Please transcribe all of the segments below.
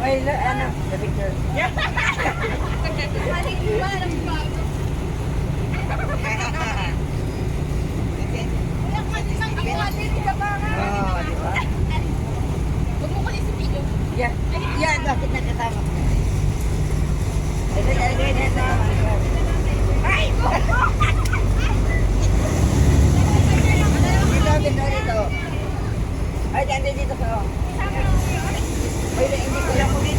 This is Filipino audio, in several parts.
Ay, ano, the picture. Oh, di ba? Huwag mo kulit sa video. Yan, yan, bakit nakasama ko? Ito, ito. Ay! Dito. Ay, dito ka. Ay, hindi ko lang ulit.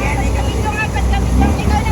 Yan, ikaw. Ito nga, ba't kami ikaw na